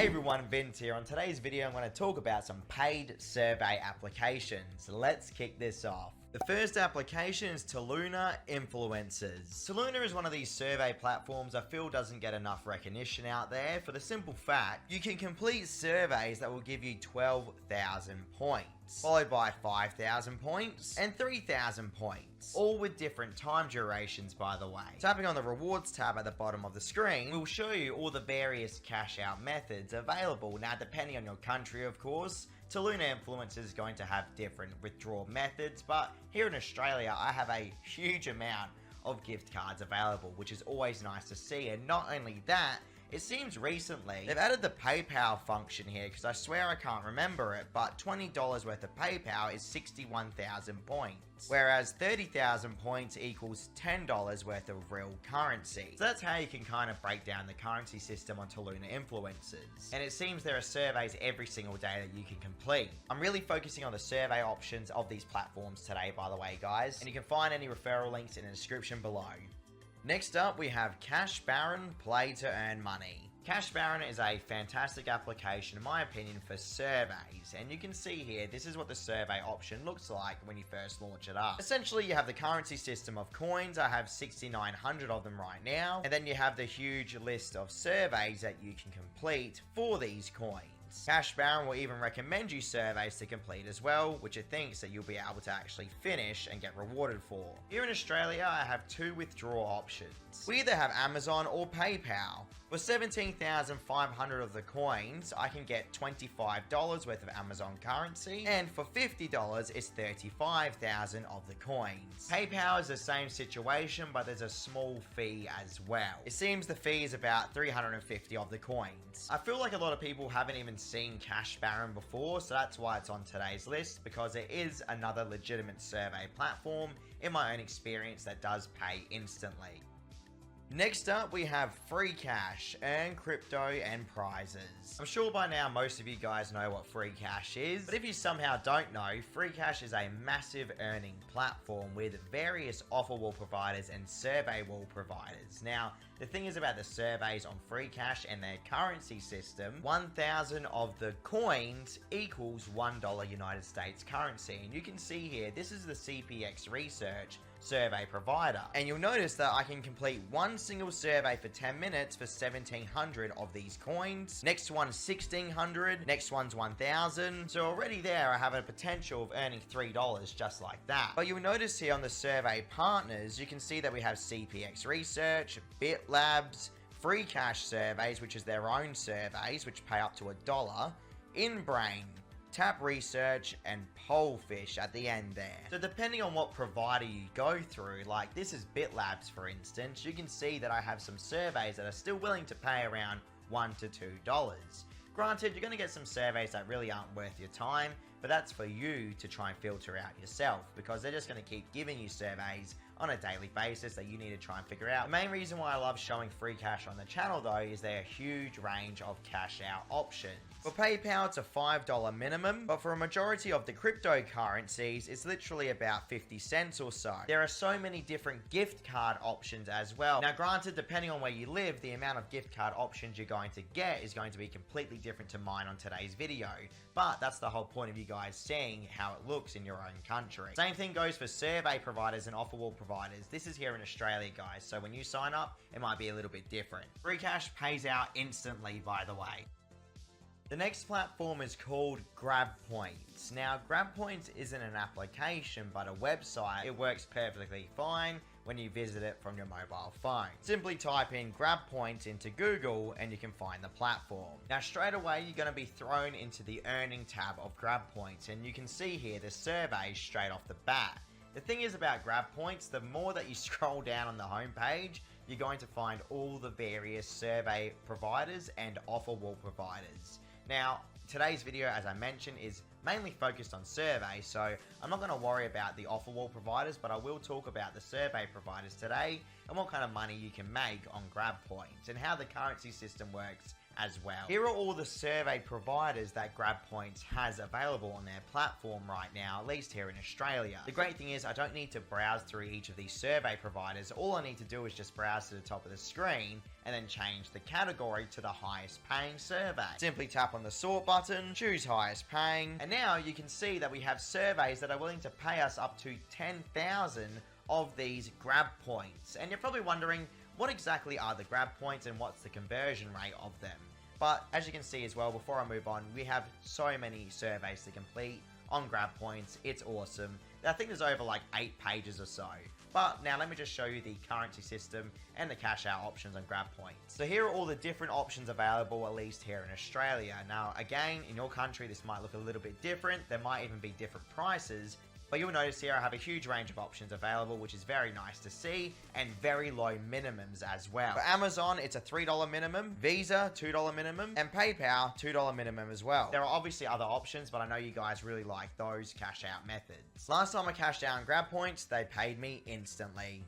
Hey everyone, Vince here. On today's video, I'm going to talk about some paid survey applications. Let's kick this off. The first application is Tuluna Influencers. Tuluna is one of these survey platforms I feel doesn't get enough recognition out there for the simple fact you can complete surveys that will give you 12,000 points, followed by 5,000 points and 3,000 points, all with different time durations by the way. Tapping on the rewards tab at the bottom of the screen will show you all the various cash out methods available. Now depending on your country of course, Tuluna Influencers is going to have different withdrawal methods, but here in Australia I have a huge amount of gift cards available, which is always nice to see. And not only that, it seems recently they've added the PayPal function here, because I swear I can't remember it, but $20 worth of PayPal is 61,000 points, whereas 30,000 points equals $10 worth of real currency. So that's how you can kind of break down the currency system on Tuluna Influencers. And it seems there are surveys every single day that you can complete. I'm really focusing on the survey options of these platforms today, by the way, guys, and you can find any referral links in the description below. Next up, we have Cash Baron Play to Earn Money. Cash Baron is a fantastic application, in my opinion, for surveys. And you can see here, this is what the survey option looks like when you first launch it up. Essentially, you have the currency system of coins. I have 6,900 of them right now. And then you have the huge list of surveys that you can complete for these coins. Cash Baron will even recommend you surveys to complete as well, which it thinks that you'll be able to actually finish and get rewarded for. Here in Australia, I have two withdrawal options. We either have Amazon or PayPal. For 17,500 of the coins, I can get $25 worth of Amazon currency, and for $50, it's 35,000 of the coins. PayPal is the same situation, but there's a small fee as well. It seems the fee is about 350 of the coins. I feel like a lot of people haven't even seen Cash Baron before, so that's why it's on today's list, because it is another legitimate survey platform in my own experience that does pay instantly. Next up, we have Free Cash, earn crypto and prizes. I'm sure by now most of you guys know what Free Cash is, but if you somehow don't know, Free Cash is a massive earning platform with various offer wall providers and survey wall providers. Now, the thing is about the surveys on Free Cash and their currency system, 1,000 of the coins equals $1 United States currency. And you can see here, this is the CPX Research survey provider, and you'll notice that I can complete one single survey for 10 minutes for 1,700 of these coins. Next one's 1,600, next one's 1,000. So already there I have a potential of earning $3 just like that. But you'll notice here on the survey partners, you can see that we have CPX Research, BitLabs, Free Cash surveys, which is their own surveys which pay up to $1, InBrain, Tap Research, and Polefish at the end there. So depending on what provider you go through, like this is BitLabs for instance, you can see that I have some surveys that are still willing to pay around $1 to $2. Granted, you're going to get some surveys that really aren't worth your time, but that's for you to try and filter out yourself, because they're just going to keep giving you surveys on a daily basis that you need to try and figure out. The main reason why I love showing Free Cash on the channel though is their huge range of cash out options. For PayPal, it's a $5 minimum, but for a majority of the cryptocurrencies, it's literally about 50 cents or so. There are so many different gift card options as well. Now granted, depending on where you live, the amount of gift card options you're going to get is going to be completely different to mine on today's video, but that's the whole point of you guys seeing how it looks in your own country. Same thing goes for survey providers and offer wall providers. This is here in Australia, guys, so when you sign up, it might be a little bit different. Free Cash pays out instantly, by the way. The next platform is called GrabPoints. Now, GrabPoints isn't an application, but a website. It works perfectly fine when you visit it from your mobile phone. Simply type in GrabPoints into Google and you can find the platform. Now, straight away, you're going to be thrown into the earning tab of GrabPoints, and you can see here the surveys straight off the bat. The thing is about GrabPoints, the more that you scroll down on the homepage, you're going to find all the various survey providers and offer wall providers. Now, today's video, as I mentioned, is mainly focused on surveys, so I'm not going to worry about the offer wall providers, but I will talk about the survey providers today and what kind of money you can make on GrabPoints and how the currency system works as well. Here are all the survey providers that GrabPoints has available on their platform right now, at least here in Australia. The great thing is I don't need to browse through each of these survey providers. All I need to do is just browse to the top of the screen and then change the category to the highest paying survey. Simply tap on the sort button, choose highest paying, and now you can see that we have surveys that are willing to pay us up to 10,000 of these GrabPoints. And you're probably wondering, what exactly are the GrabPoints and what's the conversion rate of them? But as you can see as well, before I move on, we have so many surveys to complete on GrabPoints. It's awesome. I think there's over like 8 pages or so. But now let me just show you the currency system and the cash out options on GrabPoints. So here are all the different options available, at least here in Australia. Now again, in your country this might look a little bit different. There might even be different prices. But you'll notice here I have a huge range of options available, which is very nice to see, and very low minimums as well. For Amazon, it's a $3 minimum, Visa, $2 minimum, and PayPal, $2 minimum as well. There are obviously other options, but I know you guys really like those cash out methods. Last time I cashed out on GrabPoints, they paid me instantly.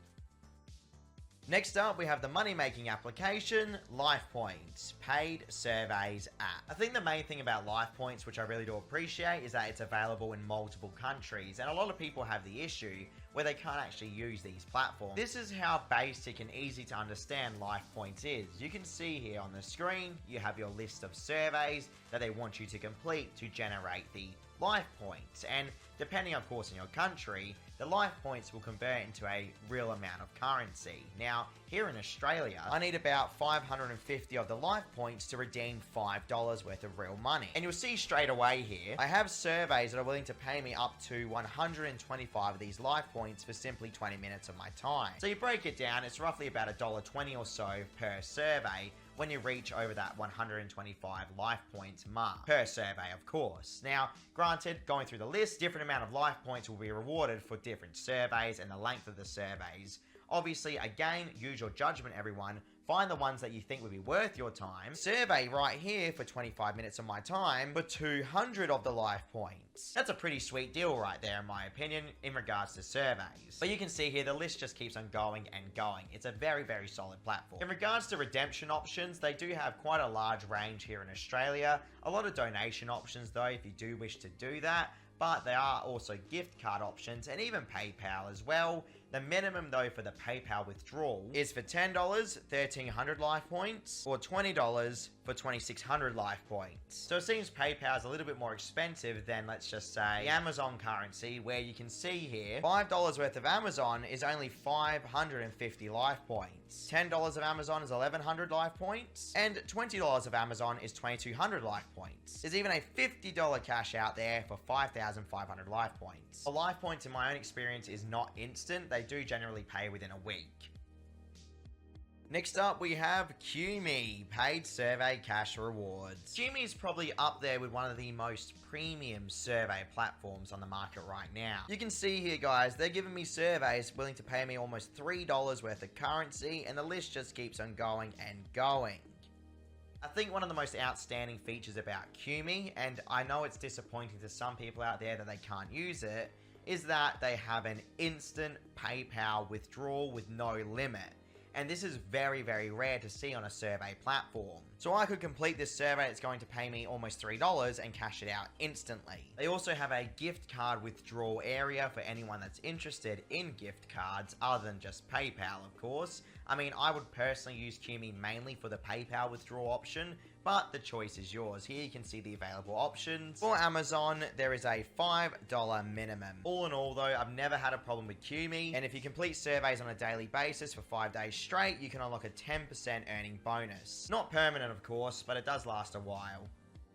Next up, we have the money-making application, LifePoints, paid surveys app. I think the main thing about LifePoints, which I really do appreciate, is that it's available in multiple countries, and a lot of people have the issue where they can't actually use these platforms. This is how basic and easy to understand LifePoints is. You can see here on the screen, you have your list of surveys that they want you to complete to generate the LifePoints, and depending of course on your country, the LifePoints will convert into a real amount of currency. Now, here in Australia, I need about 550 of the LifePoints to redeem $5 worth of real money. And you'll see straight away here, I have surveys that are willing to pay me up to 125 of these LifePoints for simply 20 minutes of my time. So you break it down, it's roughly about $1.20 or so per survey, when you reach over that 125 life points mark per survey, of course. Now, granted, going through the list, different amount of life points will be rewarded for different surveys and the length of the surveys. Obviously, again, use your judgment, everyone. Find the ones that you think would be worth your time. Survey right here for 25 minutes of my time for 200 of the life points. That's a pretty sweet deal right there, in my opinion, in regards to surveys. But you can see here, the list just keeps on going and going. It's a very, very solid platform. In regards to redemption options, they do have quite a large range here in Australia. A lot of donation options though, if you do wish to do that. But there are also gift card options and even PayPal as well. The minimum though for the PayPal withdrawal is for $10, 1,300 life points, or $20 for 2,600 life points. So it seems PayPal is a little bit more expensive than, let's just say, the Amazon currency, where you can see here, $5 worth of Amazon is only 550 life points. $10 of Amazon is 1,100 life points, and $20 of Amazon is 2,200 life points. There's even a $50 cash out there for 5,500 life points. A life points, in my own experience, is not instant. They do generally pay within a week. Next up, we have QMe, paid survey cash rewards. QMe is probably up there with one of the most premium survey platforms on the market right now. You can see here, guys, they're giving me surveys willing to pay me almost $3 worth of currency, and the list just keeps on going and going. I think one of the most outstanding features about QMe, and I know it's disappointing to some people out there that they can't use it, is that they have an instant PayPal withdrawal with no limit. And this is very, very rare to see on a survey platform. So I could complete this survey that's going to pay me almost $3 and cash it out instantly. They also have a gift card withdrawal area for anyone that's interested in gift cards other than just PayPal, of course. I mean, I would personally use QMe mainly for the PayPal withdrawal option, but the choice is yours. Here you can see the available options. For Amazon, there is a $5 minimum. All in all though, I've never had a problem with QMe, and if you complete surveys on a daily basis for 5 days straight, you can unlock a 10% earning bonus. Not permanent of course, but it does last a while.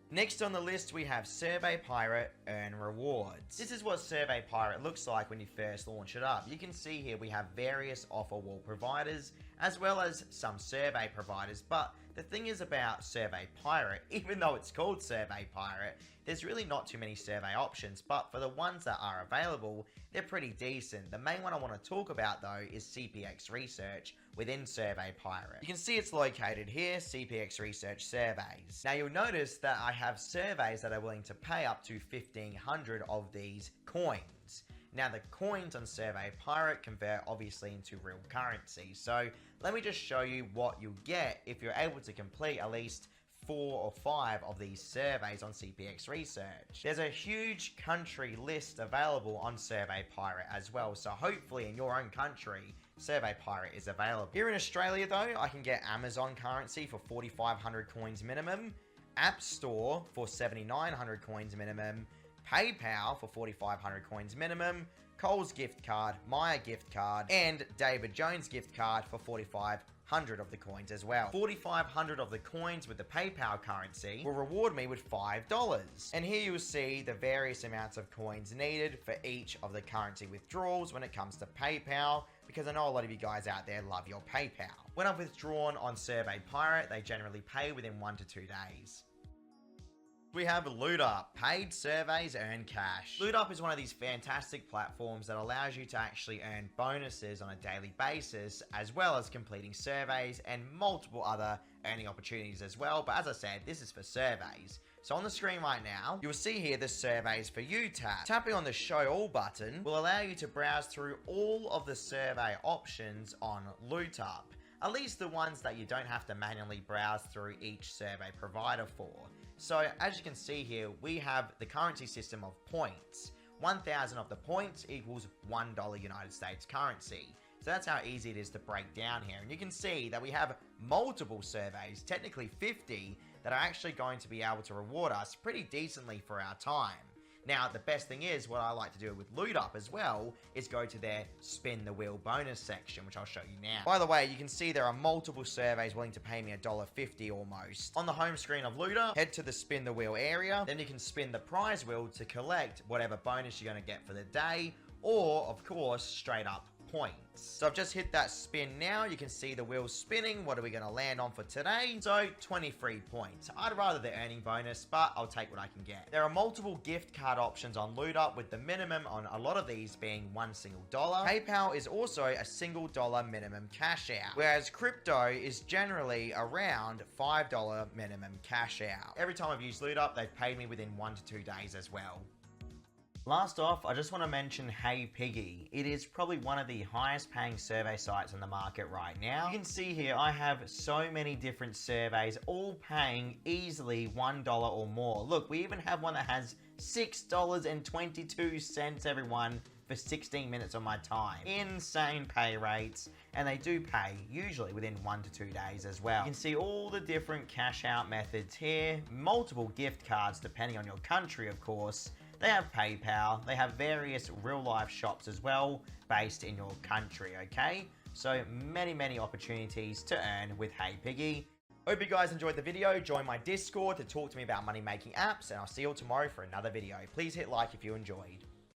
Next on the list, we have Survey Pirate Earn Rewards. This is what Survey Pirate looks like when you first launch it up. You can see here we have various offer wall providers, as well as some survey providers, but the thing is about Survey Pirate, even though it's called Survey Pirate, there's really not too many survey options, but for the ones that are available, they're pretty decent. The main one I want to talk about though is CPX Research within Survey Pirate. You can see it's located here, CPX Research Surveys. Now you'll notice that I have surveys that are willing to pay up to 1,500 of these coins. Now the coins on Survey Pirate convert obviously into real currency, so let me just show you what you'll get if you're able to complete at least 4 or 5 of these surveys on CPX Research. There's a huge country list available on Survey Pirate as well, so hopefully in your own country, Survey Pirate is available. Here in Australia though, I can get Amazon currency for 4,500 coins minimum, App Store for 7,900 coins minimum, PayPal for 4,500 coins minimum, Coles gift card, Myer gift card, and David Jones gift card for 4,500 of the coins as well. 4,500 of the coins with the PayPal currency will reward me with $5. And here you'll see the various amounts of coins needed for each of the currency withdrawals when it comes to PayPal, because I know a lot of you guys out there love your PayPal. When I've withdrawn on Survey Pirate, they generally pay within 1 to 2 days. We have LootUp. Paid surveys earn cash. LootUp is one of these fantastic platforms that allows you to actually earn bonuses on a daily basis, as well as completing surveys and multiple other earning opportunities as well. But as I said, this is for surveys. So on the screen right now, you'll see here the Surveys for You tab. Tapping on the Show All button will allow you to browse through all of the survey options on LootUp. At least the ones that you don't have to manually browse through each survey provider for. So as you can see here, we have the currency system of points. 1,000 of the points equals $1 United States currency. So that's how easy it is to break down here. And you can see that we have multiple surveys, technically 50, that are actually going to be able to reward us pretty decently for our time. Now, the best thing is, what I like to do with LootUp as well, is go to their spin the wheel bonus section, which I'll show you now. By the way, you can see there are multiple surveys willing to pay me $1.50 almost. On the home screen of LootUp, head to the spin the wheel area, then you can spin the prize wheel to collect whatever bonus you're going to get for the day, or, of course, straight up points. So I've just hit that spin now. You can see the wheel spinning. What are we going to land on for today? So 23 points. I'd rather the earning bonus, but I'll take what I can get. There are multiple gift card options on LootUp, with the minimum on a lot of these being $1 single. PayPal is also a $1 minimum cash out, whereas crypto is generally around $5 minimum cash out. Every time I've used LootUp, they've paid me within 1 to 2 days as well. Last off, I just want to mention Hey Piggy. It is probably one of the highest paying survey sites on the market right now. You can see here I have so many different surveys, all paying easily $1 or more. Look, we even have one that has $6.22, everyone, for 16 minutes of my time. Insane pay rates, and they do pay usually within 1 to 2 days as well. You can see all the different cash out methods here, multiple gift cards depending on your country, of course. They have PayPal, they have various real life shops as well, based in your country, okay? So many opportunities to earn with Hey Piggy. Hope you guys enjoyed the video. Join my Discord to talk to me about money making apps, and I'll see you all tomorrow for another video. Please hit like if you enjoyed.